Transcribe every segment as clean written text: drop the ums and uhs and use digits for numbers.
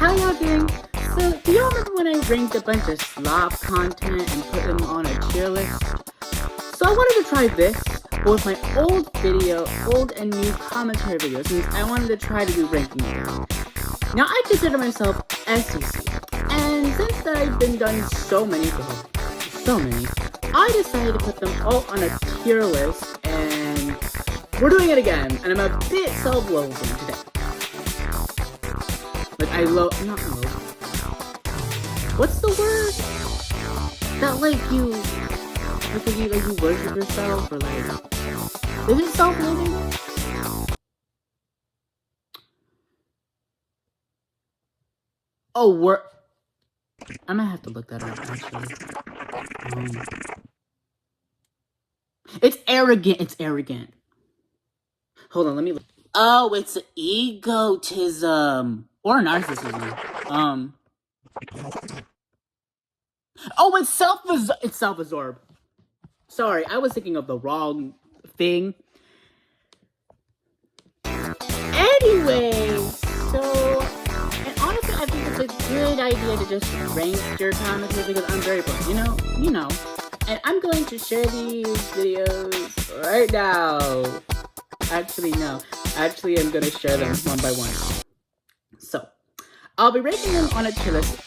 how y'all doing? So, do y'all remember when I ranked a bunch of slob content and put them on a tier list? So I wanted to try this, but with my old and new commentary videos, since I wanted to try to do ranking again. Now, I consider myself SEC, and since I've been done so many, I decided to put them all on a tier list, and we're doing it again, and I'm a bit self-loathing today. What's the word? That you worship yourself, or is it self-loathing? Oh, I might have to look that up, actually. It's arrogant. Hold on, let me look. Oh, it's egotism. Or narcissism. Oh, it's self-absorbed. Sorry, I was thinking of the wrong thing. Anyway, so... And honestly, I think it's a good idea to just rank your commentaries because I'm very bored, you know. And I'm going to share these videos right now. Actually, no. Actually, I'm going to share them one by one. So, I'll be ranking them on a tier list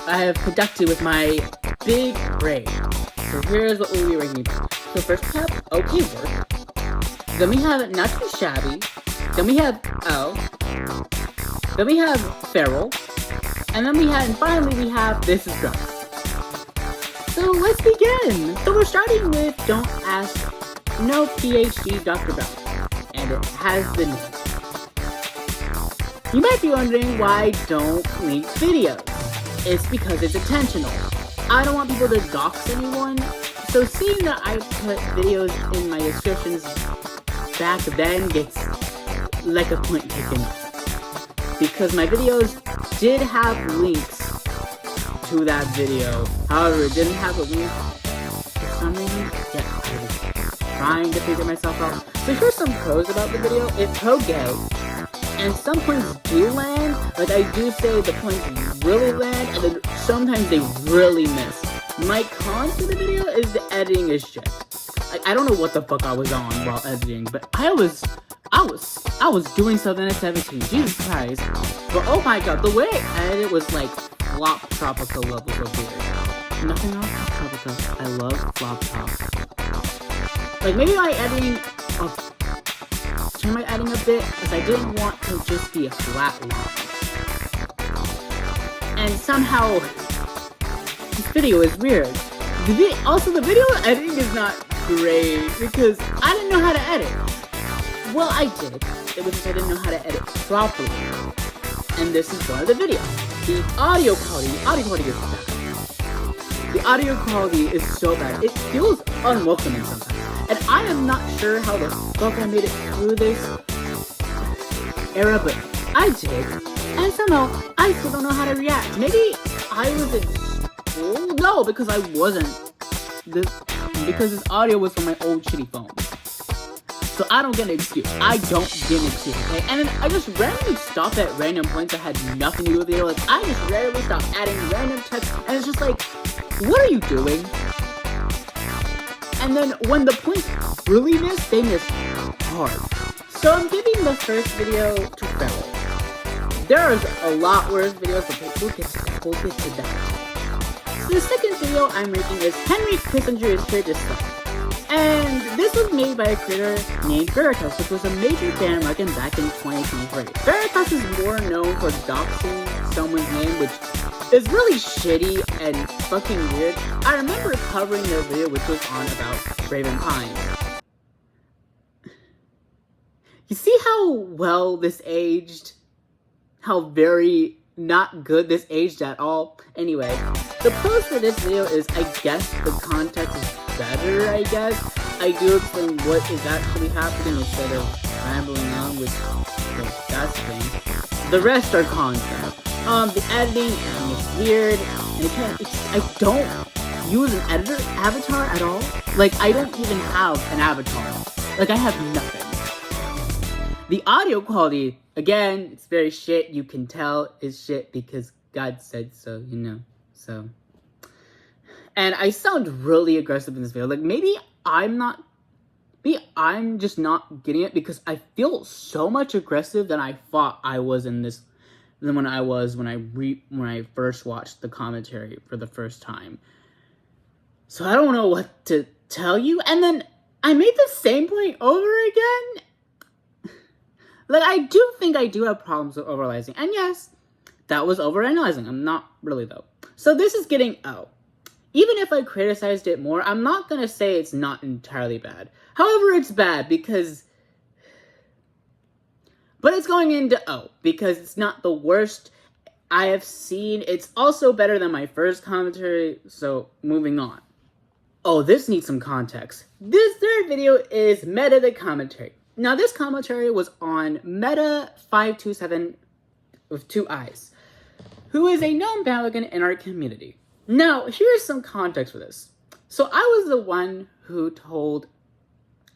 I have conducted with my big brain. So here's what we'll be ranking. So first we have okay work. Then we have not too shabby. Then we have L. Then we have feral. And finally we have this is drugs. So let's begin. So we're starting with Don't Ask No PhD Dr. Bell. And it has the name. You might be wondering why I don't link videos. It's because it's intentional. I don't want people to dox anyone. So seeing that I put videos in my descriptions back then gets like a point taken off. Because my videos did have links to that video. However, it didn't have a link for some reason. Yeah, I was trying to figure myself out. So here's some pros about the video. It's pro-gay. And some points do land. I do say the points really land, and then sometimes they really miss. My cons to the video is the editing is shit. I don't know what the fuck I was on while editing, but I was doing something at 17. Jesus Christ. But oh my god, the way I edited was flop tropical levels of weird. Nothing wrong with tropical. I love flop top. Maybe my editing turn my editing a bit because I didn't want to just be a flat line. And somehow this video is weird. Also, the video editing is not great because I didn't know how to edit. Well, I did. It was just I didn't know how to edit properly. And this is one of the videos. The audio quality is bad. The audio quality is so bad. It feels unwelcoming sometimes. And I am not sure how the fuck I made it through this era, but I did. And somehow, I still don't know how to react. Maybe I was in school? No, because I wasn't. Because this audio was from my old shitty phone. So I don't get an excuse. I don't get an excuse, okay? And then I just randomly stop at random points that had nothing to do with the video. I just randomly stop adding random text, and it's just what are you doing? And then when the points really miss, they miss hard. So I'm giving the first video to Feral. There's a lot worse videos, but we'll get to that. So the second video I'm ranking is Henry Kissinger is here to stay. And this was made by a creator named Veritas, which was a major bandwagon back in 2023. Veritas is more known for doxing someone's name, which is really shitty and fucking weird. I remember covering their video, which was on about Raven Pines. You see how well this aged? How very not good this aged at all? Anyway, the pros for this video is, I guess, the context is better, I guess. I do explain what is actually happening instead of rambling on with the best thing. The rest are concept. The editing is weird, and I don't use an avatar at all. I don't even have an avatar. I have nothing. The audio quality, again, it's very shit. You can tell it's shit because God said so, you know. So, and I sound really aggressive in this video. Like, maybe I'm just not getting it because I feel so much aggressive than I thought I was in this than when I first watched the commentary for the first time. So I don't know what to tell you. And then I made the same point over again. Like, I do think I do have problems with overanalyzing. And yes, that was overanalyzing. I'm not really, though. So this is getting O. Even if I criticized it more, I'm not going to say it's not entirely bad. However, it's bad because... But it's going into O because it's not the worst I have seen. It's also better than my first commentary, so moving on. Oh, this needs some context. This third video is Meta the commentary. Now, this commentary was on Meta527 with 2 eyes, who is a known Balogan in our community. Now, here's some context for this. So I was the one who told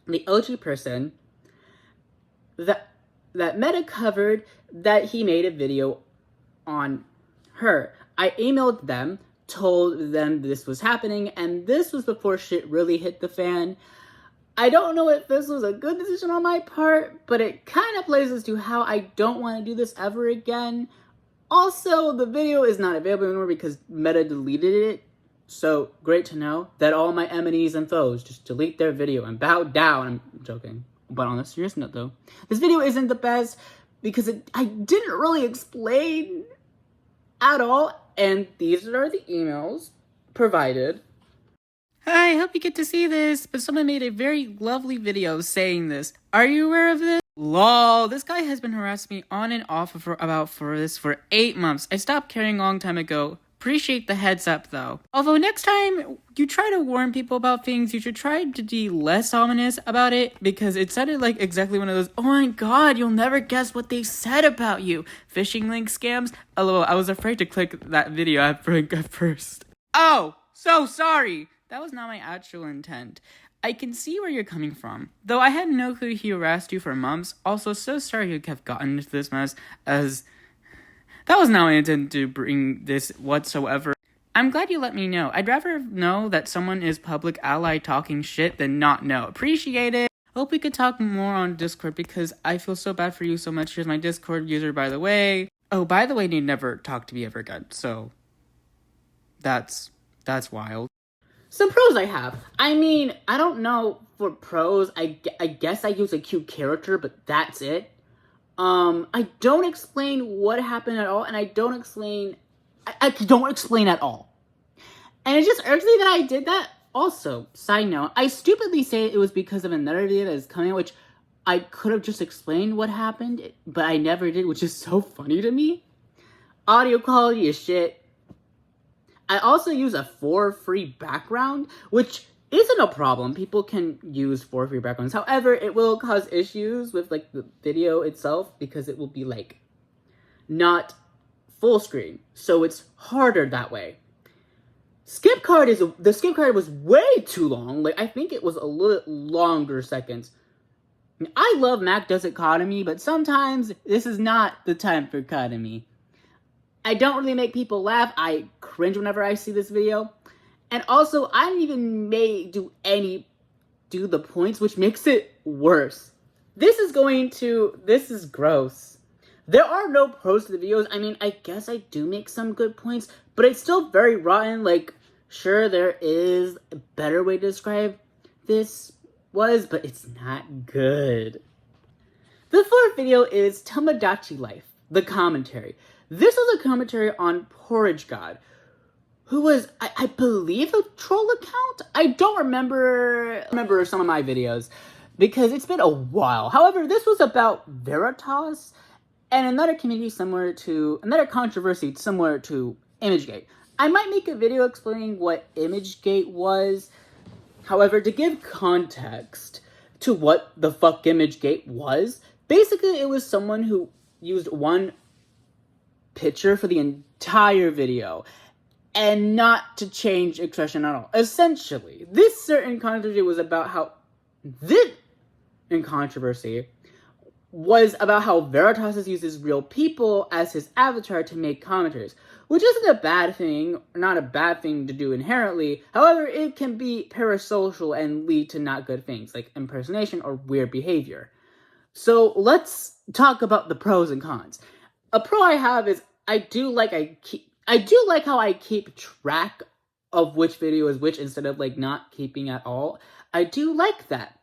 the OG person that Meta covered that he made a video on her. I emailed them, told them this was happening, and this was before shit really hit the fan. I don't know if this was a good decision on my part, but it kind of plays as to how I don't want to do this ever again. Also, the video is not available anymore because Meta deleted it. So, great to know that all my enemies and foes just delete their video and bow down. I'm joking. But on a serious note, though, this video isn't the best because I didn't really explain at all. And these are the emails provided. Hi, I hope you get to see this, but someone made a very lovely video saying this. Are you aware of this? Lol, this guy has been harassing me on and off for this for 8 months. I stopped caring a long time ago. Appreciate the heads up, though. Although next time you try to warn people about things, you should try to be less ominous about it, because it sounded like exactly one of those, oh my god, you'll never guess what they said about you, phishing link scams. LOL, I was afraid to click that video at first. Oh, so sorry. That was not my actual intent. I can see where you're coming from, though I had no clue he harassed you for months. Also, so sorry you have gotten into this mess, as that was not my intent to bring this whatsoever. I'm glad you let me know. I'd rather know that someone is public ally talking shit than not know. Appreciate it. Hope we could talk more on Discord because I feel so bad for you so much. Here's my Discord user, by the way. Oh, by the way, you never talk to me ever again, so that's wild. Some pros I have. I mean, I don't know for pros. I guess I use a cute character, but that's it. I don't explain what happened at all, and I don't explain at all. And it just irks me that I did that. Also, side note, I stupidly say it was because of another video that is coming out, which I could have just explained what happened, but I never did, which is so funny to me. Audio quality is shit. I also use a for-free background, which isn't a problem. People can use for-free backgrounds. However, it will cause issues with, like, the video itself because it will be, like, not full screen. So it's harder that way. The skip card was way too long. Like, I think it was a little longer seconds. I love Mac does economy, but sometimes this is not the time for economy. I don't really make people laugh. I cringe whenever I see this video. And also, I don't even do the points, which makes it worse. This is gross. There are no pros to the videos. I mean, I guess I do make some good points, but it's still very rotten. Like, sure, there is a better way to describe this but it's not good. The fourth video is Tomodachi Life, the commentary. This was a commentary on Porridge God, who was, I believe, a troll account? I don't remember some of my videos, because it's been a while. However, this was about Veritas, and another controversy similar to ImageGate. I might make a video explaining what ImageGate was. However, to give context to what the fuck ImageGate was, basically it was someone who used one picture for the entire video and not to change expression at all. Essentially, this certain controversy was about how this in controversy was about how Veritas uses real people as his avatar to make commentaries, which isn't a bad thing, not a bad thing to do inherently. However, it can be parasocial and lead to not good things, like impersonation or weird behavior. So let's talk about the pros and cons. A pro I have is I do like how I keep track of which video is which instead of like not keeping at all. I do like that.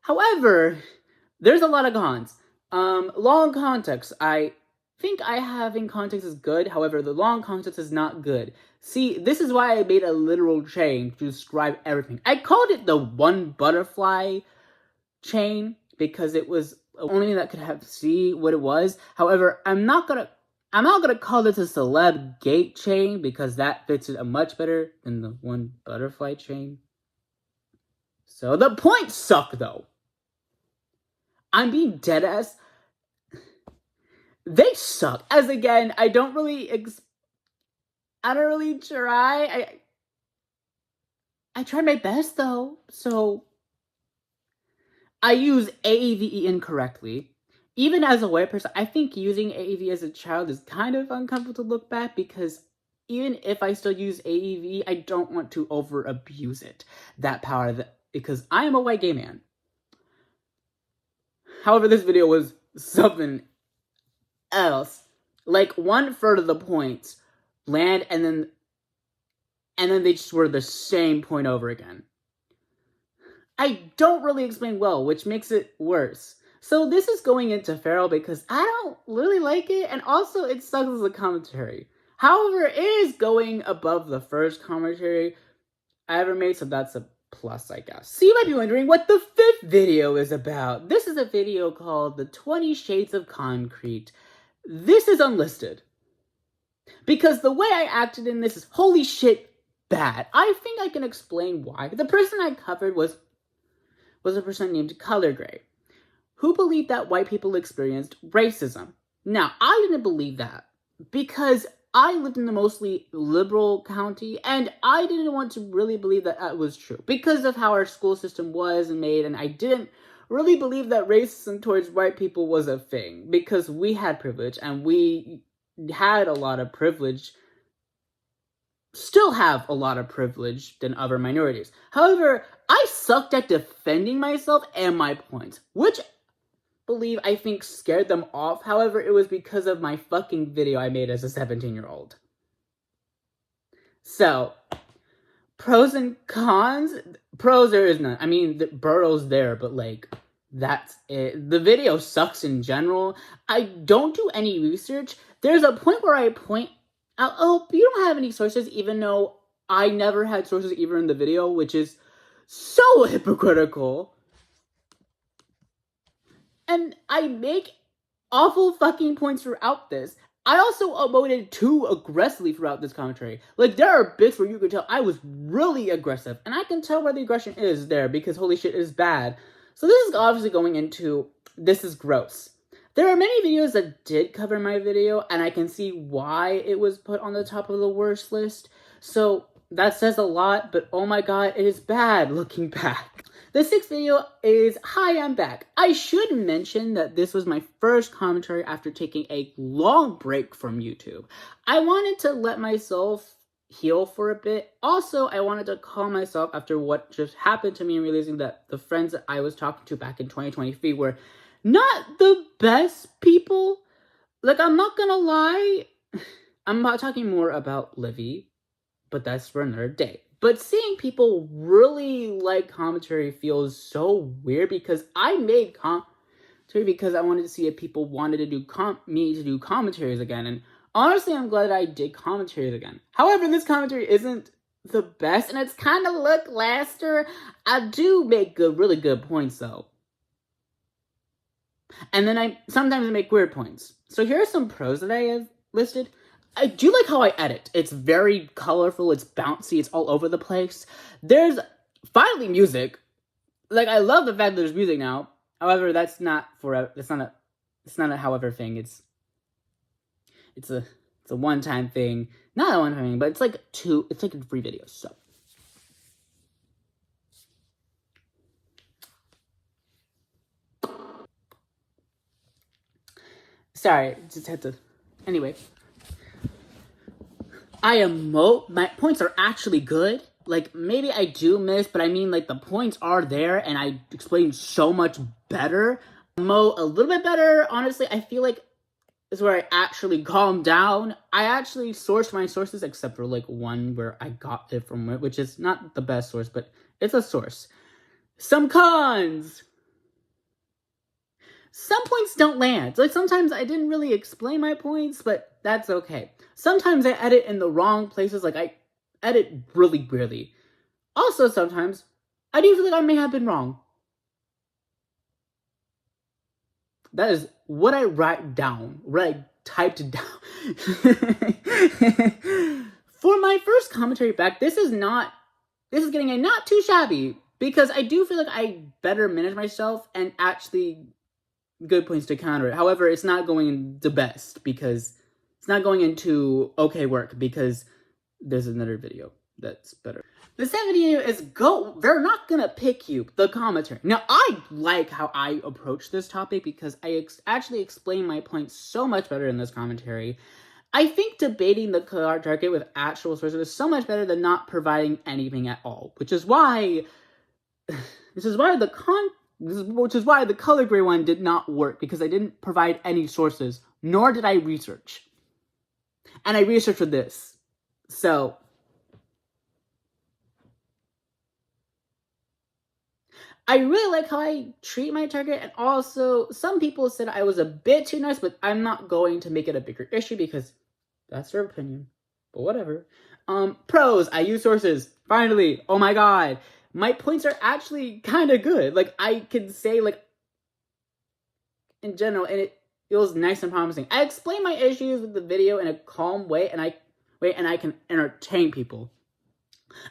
However, there's a lot of cons. Long context. I think I having context is good. However, the long context is not good. See, this is why I made a literal chain to describe everything. I called it the one butterfly chain because it was the only thing that could see what it was. However, I'm not gonna call this a celeb gate chain because that fits it much better than the one butterfly chain. So the points suck though. I'm being dead ass. They suck. As again, I don't really try. I tried my best though. So I use AAVE incorrectly. Even as a white person, I think using AAVE as a child is kind of uncomfortable to look back because even if I still use AAVE, I don't want to over abuse it. That power because I am a white gay man. However, this video was something else. Like 1/3 of the points land and then they just were the same point over again. I don't really explain well, which makes it worse. So this is going into feral because I don't really like it, and also it sucks as a commentary. However, it is going above the first commentary I ever made, so that's a plus, I guess. So you might be wondering what the 5th video is about. This is a video called The 20 Shades of Concrete. This is unlisted. Because the way I acted in this is holy shit bad. I think I can explain why. The person I covered was a person named Color Gray, who believed that white people experienced racism. Now, I didn't believe that because I lived in a mostly liberal county, and I didn't want to really believe that that was true because of how our school system was made, and I didn't really believe that racism towards white people was a thing because we had privilege, and we had a lot of privilege, still have a lot of privilege than other minorities. However, I sucked at defending myself and my points, which I think scared them off. However, it was because of my fucking video I made as a 17-year-old. So, pros and cons? Pros there is none. I mean, the Burrow's there, but like, that's it. The video sucks in general. I don't do any research. There's a point where I point out, oh, you don't have any sources, even though I never had sources even in the video, which is so hypocritical. And I make awful fucking points throughout this. I also emoted too aggressively throughout this commentary. Like, there are bits where you can tell I was really aggressive. And I can tell where the aggression is there because holy shit, it is bad. So this is obviously going into, this is gross. There are many videos that did cover my video, and I can see why it was put on the top of the worst list. So that says a lot, but oh my god, it is bad looking back. The 6th video is Hi, I'm Back. I should mention that this was my first commentary after taking a long break from YouTube. I wanted to let myself heal for a bit. Also, I wanted to calm myself after what just happened to me and realizing that the friends that I was talking to back in 2023 were not the best people. Like, I'm not gonna lie. I'm not talking more about Livy, but that's for another day. But seeing people really like commentary feels so weird because I made commentary because I wanted to see if people wanted to do me to do commentaries again. And honestly, I'm glad I did commentaries again. However, this commentary isn't the best, and it's kind of lackluster. I do make really good points though. And then I sometimes make weird points. So here are some pros that I have listed. I do like how I edit. It's very colorful, it's bouncy, it's all over the place. There's finally music. Like, I love the fact that there's music now. However, that's not forever. It's not a however thing. It's a one-time thing. Not a one-time thing, but it's like 3 videos, so. Sorry, just had to... Anyway. My points are actually good. Like, maybe I do miss, but I mean, like, the points are there, and I explain so much better. Mo a little bit better, honestly. I feel like is where I actually calm down. I actually sourced my sources, except for, like, one where I got it from, which is not the best source, but it's a source. Some cons! Some points don't land. Like, sometimes I didn't really explain my points, but that's okay. Sometimes I edit in the wrong places, like, I edit really weirdly. Also, sometimes, I do feel like I may have been wrong. That is what I write down, what I typed down. For my first commentary back, this is getting a not too shabby, because I do feel like I better manage myself and actually good points to counter it. However, it's not going the best, because it's not going into okay work, because there's another video that's better. The second video is they're not gonna pick you, the commentary. Now, I like how I approach this topic because I actually explain my points so much better in this commentary. I think debating the card target with actual sources is so much better than not providing anything at all, which is why the color gray one did not work, because I didn't provide any sources, nor did I research. And I researched for this. So, I really like how I treat my target, and also, some people said I was a bit too nice, but I'm not going to make it a bigger issue because that's their opinion. But whatever. Pros, I use sources. Finally, oh my god. My points are actually kind of good. Like, I can say, like, in general, and it feels nice and promising. I explain my issues with the video in a calm way, and I can entertain people.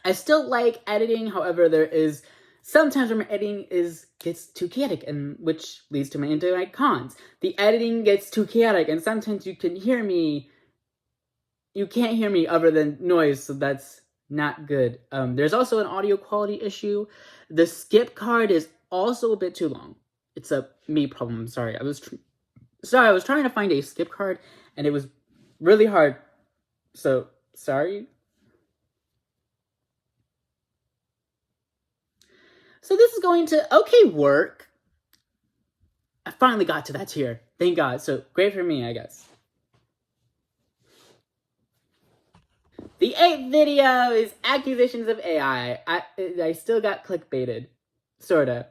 I still like editing, however, there is sometimes where my editing gets too chaotic, and which leads to my cons. The editing gets too chaotic, and sometimes you can't hear me other than noise, so that's not good. There's also an audio quality issue. The skip card is also a bit too long. It's a me problem. I'm sorry. I was trying to find a skip card, and it was really hard. So sorry. So this is going to work. I finally got to that tier. Thank God. So great for me, I guess. The 8th video is accusations of AI. I still got clickbaited. Sorta.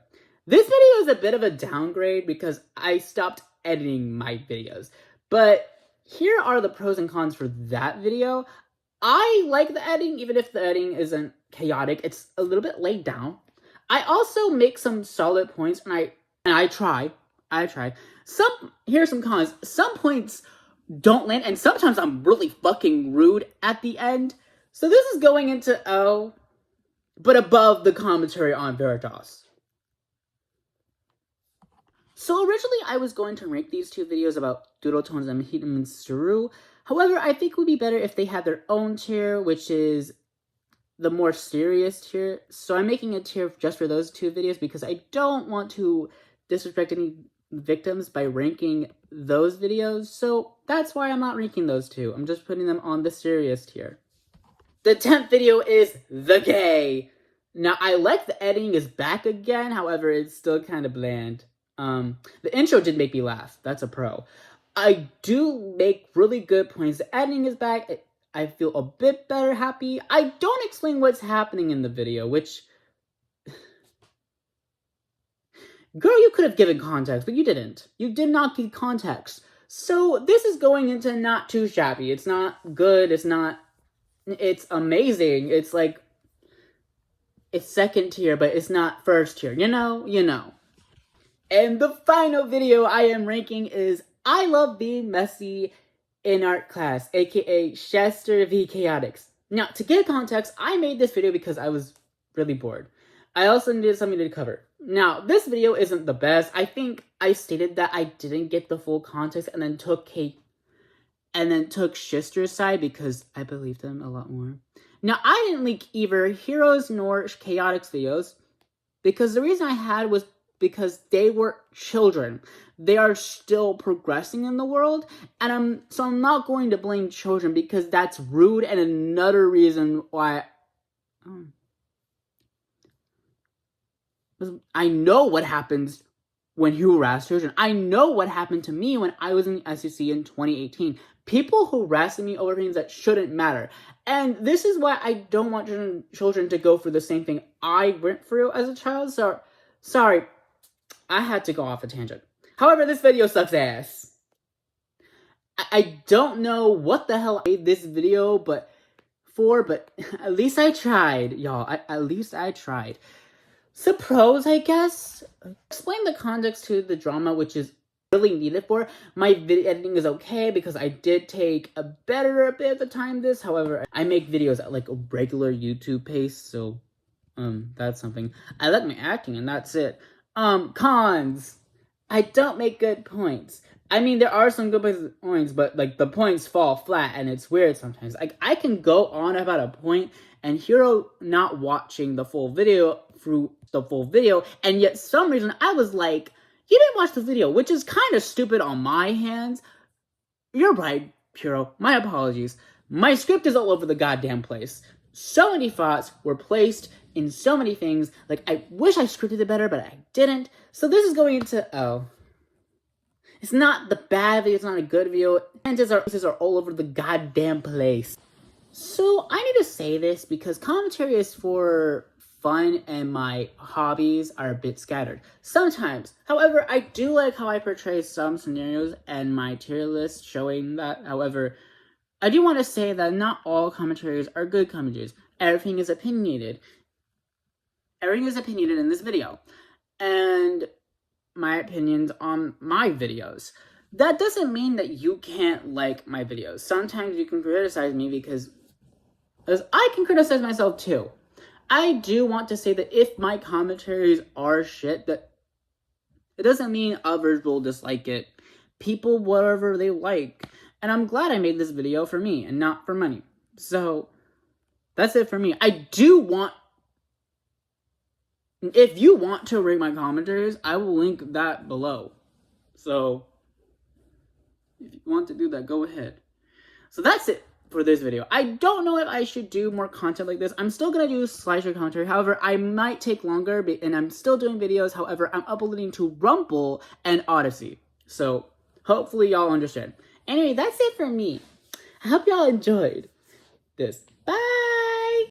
This video is a bit of a downgrade because I stopped editing my videos. But here are the pros and cons for that video. I like the editing, even if the editing isn't chaotic. It's a little bit laid down. I also make some solid points, and I try. Here's some cons. Some points don't land, and sometimes I'm really fucking rude at the end. So this is going into O, but above the commentary on Veritas. So originally I was going to rank these two videos about Doodle Tones and Mahitman and Saru. However, I think it would be better if they had their own tier, which is the more serious tier. So I'm making a tier just for those two videos because I don't want to disrespect any victims by ranking those videos. So that's why I'm not ranking those two. I'm just putting them on the serious tier. The 10th video is The Gay. Now, I like the editing is back again. However, it's still kind of bland. The intro did make me laugh. That's a pro. I do make really good points. The editing is back. I feel a bit better, happy. I don't explain what's happening in the video, which... Girl, you could have given context, but you didn't. You did not give context. So this is going into not too shabby. It's not good. It's amazing. It's like... It's second tier, but it's not first tier. You know? And the final video I am ranking is I Love Being Messy in Art Class, aka Chester v Chaotix. Now, to give context, I made this video because I was really bored. I also needed something to cover. Now, this video isn't the best. I think I stated that I didn't get the full context and then took Chester's side because I believed him a lot more. Now, I didn't leak either Heroes nor Chaotix videos because the reason I had was because they were children. They are still progressing in the world, and I'm not going to blame children because that's rude and another reason why I know what happens when you harass children. I know what happened to me when I was in the SEC in 2018. People harassing me over things that shouldn't matter. And this is why I don't want children to go through the same thing I went through as a child. So, sorry, I had to go off a tangent. However, this video sucks ass. I don't know what the hell I made this video but at least I tried, y'all. At least I tried. So pros, I guess. Explain the context to the drama, which is really needed for. My video editing is okay because I did take a better bit of the time this. However, I make videos at like a regular YouTube pace, so that's something. I like my acting and that's it. Cons. I don't make good points. I mean, there are some good points, but like the points fall flat and it's weird sometimes. Like I can go on about a point and Hero not watching the full video through the full video, and yet some reason I was like, you didn't watch the video, which is kind of stupid on my hands. You're right, Hero. My apologies. My script is all over the goddamn place. So many thoughts were placed in so many things. Like, I wish I scripted it better, but I didn't. So this is going into, it's not the bad video, it's not a good video. Sentences are all over the goddamn place. So I need to say this because commentary is for fun and my hobbies are a bit scattered sometimes. However, I do like how I portray some scenarios and my tier list showing that. However, I do want to say that not all commentaries are good commentaries. Everything is opinionated. Everything is opinionated in this video. And my opinions on my videos. That doesn't mean that you can't like my videos. Sometimes you can criticize me because I can criticize myself too. I do want to say that if my commentaries are shit, that it doesn't mean others will dislike it. People, whatever they like. And I'm glad I made this video for me and not for money. So, that's it for me. I do want... If you want to rate my commentaries, I will link that below. So, if you want to do that, go ahead. So that's it for this video. I don't know if I should do more content like this. I'm still going to do slideshow commentary. However, I might take longer, and I'm still doing videos. However, I'm uploading to Rumble and Odyssey. So, hopefully y'all understand. Anyway, that's it for me. I hope y'all enjoyed this. Bye!